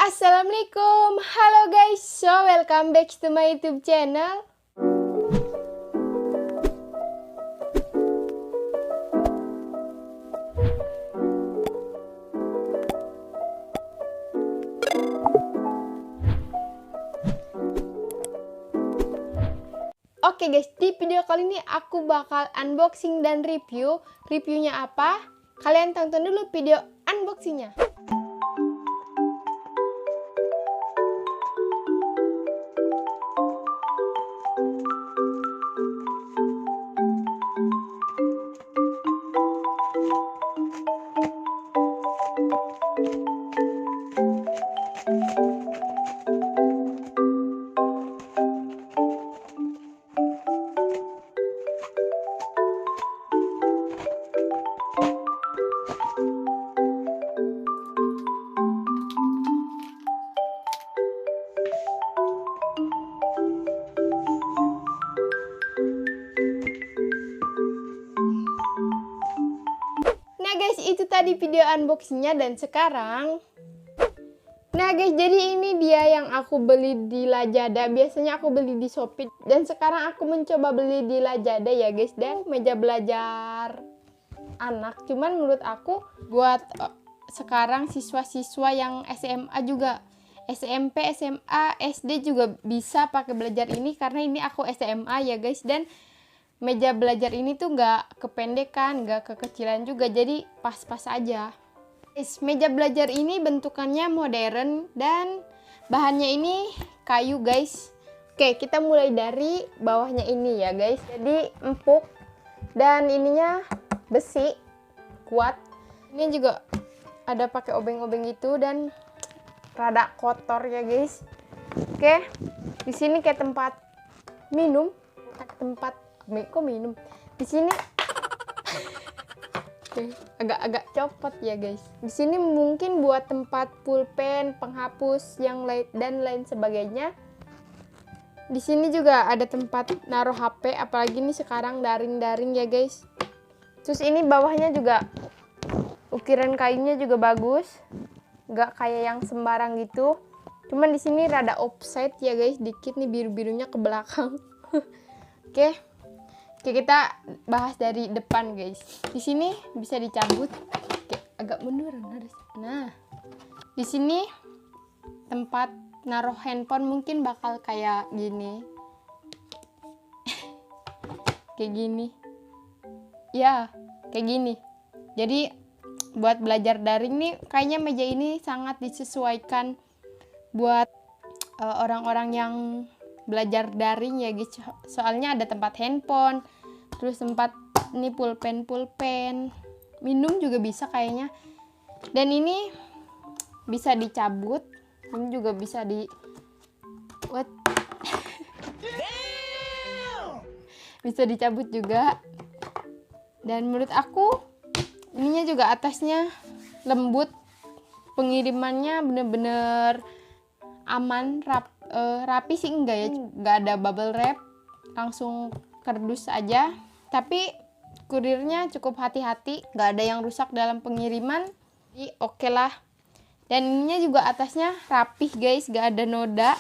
Assalamualaikum, halo guys, so welcome back to my YouTube channel. Oke guys, di video kali ini aku bakal unboxing dan review. Reviewnya apa? Kalian tonton dulu video unboxingnya. Nah guys, itu tadi video unboxingnya dan sekarang guys, jadi ini dia yang aku beli di Lazada. Biasanya aku beli di Shopee dan sekarang aku mencoba beli di Lazada ya guys. Dan meja belajar anak, cuman menurut aku buat sekarang siswa-siswa yang SMA juga, SMP, SMA, SD juga bisa pakai belajar ini karena ini aku SMA ya guys. Dan meja belajar ini tuh nggak kependekan, nggak kekecilan juga, jadi pas-pas aja. Meja belajar ini bentukannya modern dan bahannya ini kayu guys. Oke, kita mulai dari bawahnya ini ya guys. Jadi empuk dan ininya besi, kuat. Ini juga ada pakai obeng-obeng gitu dan rada kotor ya guys. Oke, di sini kayak tempat minum, kok minum di sini. Agak copot ya guys. Di sini mungkin buat tempat pulpen, penghapus yang lain dan lain sebagainya. Di sini juga ada tempat naruh HP, apalagi nih sekarang daring-daring ya guys. Terus ini bawahnya juga ukiran kayunya juga bagus, nggak kayak yang sembarang gitu. Cuman di sini rada offset ya guys, dikit nih biru-birunya ke belakang. Oke, kita bahas dari depan guys. Di sini bisa dicabut. Oke, agak mundur harus. Nah, di sini tempat naruh handphone mungkin bakal kayak gini. Kayak gini. Ya, kayak gini. Jadi buat belajar daring nih kayaknya meja ini sangat disesuaikan buat orang-orang yang belajar daring ya guys. Soalnya ada tempat handphone, terus tempat ini pulpen, minum juga bisa kayaknya. Dan ini bisa dicabut, ini juga bisa bisa dicabut juga. Dan menurut aku ininya juga atasnya lembut, pengirimannya bener-bener aman, rapi sih enggak ya, enggak ada bubble wrap, langsung kardus aja. Tapi kurirnya cukup hati-hati, enggak ada yang rusak dalam pengiriman, jadi oke lah. Dan ininya juga atasnya rapih guys, enggak ada noda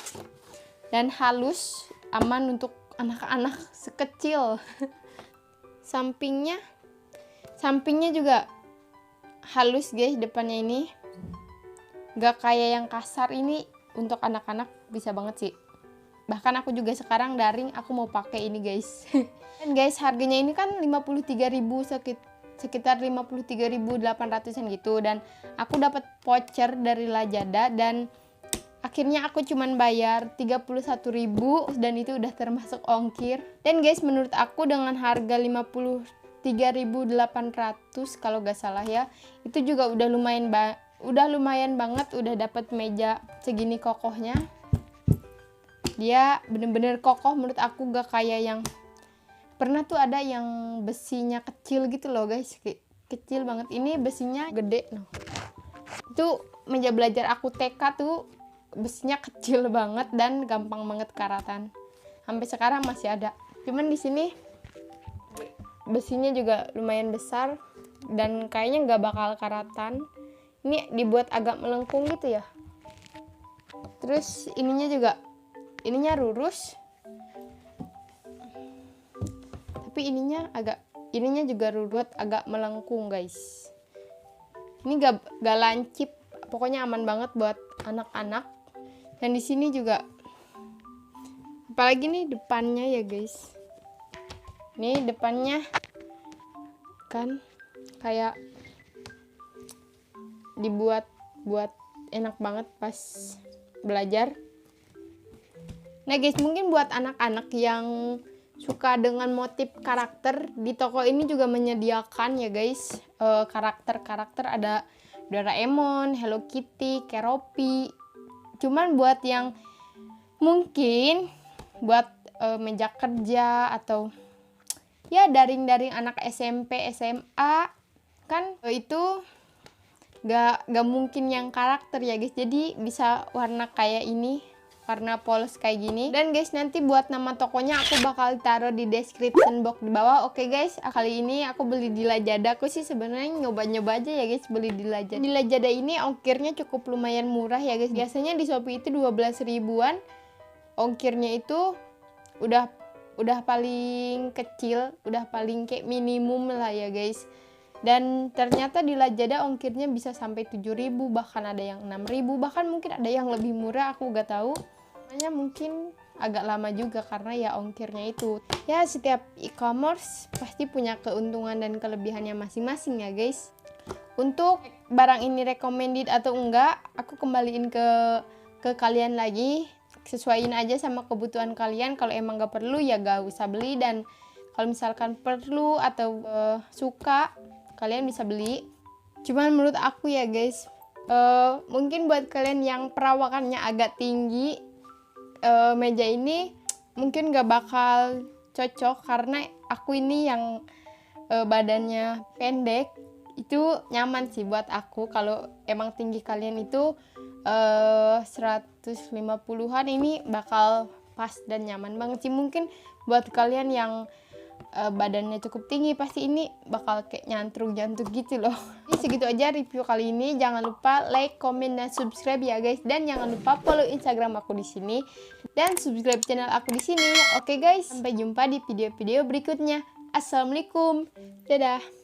dan halus, aman untuk anak-anak sekecil. Sampingnya juga halus guys, depannya ini enggak kayak yang kasar. Ini untuk anak-anak bisa banget sih. Bahkan aku juga sekarang daring, aku mau pakai ini guys. Dan guys, harganya ini kan 53.000, sekitar 53.800-an gitu. Dan aku dapat voucher dari Lazada dan akhirnya aku cuman bayar 31.000 dan itu udah termasuk ongkir. Dan guys, menurut aku dengan harga 53.800 kalau gak salah ya, itu juga udah lumayan banget, udah dapat meja segini kokohnya. Dia bener-bener kokoh menurut aku, gak kayak yang pernah tuh ada yang besinya kecil gitu loh guys, kecil banget. Ini besinya gede noh. Itu meja belajar aku TK tuh besinya kecil banget dan gampang banget karatan. Sampai sekarang masih ada. Cuman di sini besinya juga lumayan besar dan kayaknya nggak bakal karatan. Ini dibuat agak melengkung gitu ya. Terus ininya lurus. Tapi ininya juga rurut, agak melengkung guys. Ini gak lancip, pokoknya aman banget buat anak-anak. Dan di sini juga, apalagi nih depannya ya guys. Ini depannya kan kayak dibuat enak banget pas belajar. Nah guys, mungkin buat anak-anak yang suka dengan motif karakter, di toko ini juga menyediakan ya guys, karakter-karakter ada Doraemon, Hello Kitty, Keroppi. Cuman buat yang mungkin buat meja kerja atau ya daring-daring anak SMP, SMA kan itu gak mungkin yang karakter ya guys. Jadi bisa warna kayak ini, warna polos kayak gini. Dan guys, nanti buat nama tokonya aku bakal taruh di description box di bawah. Oke guys, kali ini aku beli di Lazada. Aku sih sebenarnya nyoba-nyoba aja ya guys beli di Lazada. Di Lazada ini ongkirnya cukup lumayan murah ya guys. Biasanya di Shopee itu 12 ribuan. Ongkirnya itu udah paling kecil, udah paling kayak minimum lah ya guys. Dan ternyata di Lazada ongkirnya bisa sampai 7.000, bahkan ada yang 6.000, bahkan mungkin ada yang lebih murah, aku gak tahu. Makanya mungkin agak lama juga karena ya ongkirnya itu. Ya setiap e-commerce pasti punya keuntungan dan kelebihannya masing-masing ya guys. Untuk barang ini recommended atau enggak, aku kembaliin ke kalian lagi. Sesuaiin aja sama kebutuhan kalian. Kalau emang gak perlu ya gak usah beli, dan kalau misalkan perlu atau suka, kalian bisa beli. Cuman menurut aku ya guys, mungkin buat kalian yang perawakannya agak tinggi, meja ini mungkin gak bakal cocok, karena aku ini yang badannya pendek, itu nyaman sih buat aku. Kalau emang tinggi kalian itu 150-an, ini bakal pas dan nyaman banget sih. Mungkin buat kalian yang badannya cukup tinggi, pasti ini bakal kayak nyantruk-nyantruk gitu loh. Jadi segitu aja review kali ini. Jangan lupa like, comment, dan subscribe ya guys. Dan jangan lupa follow Instagram aku di sini dan subscribe channel aku di sini. Oke guys, sampai jumpa di video-video berikutnya. Assalamualaikum. Dadah.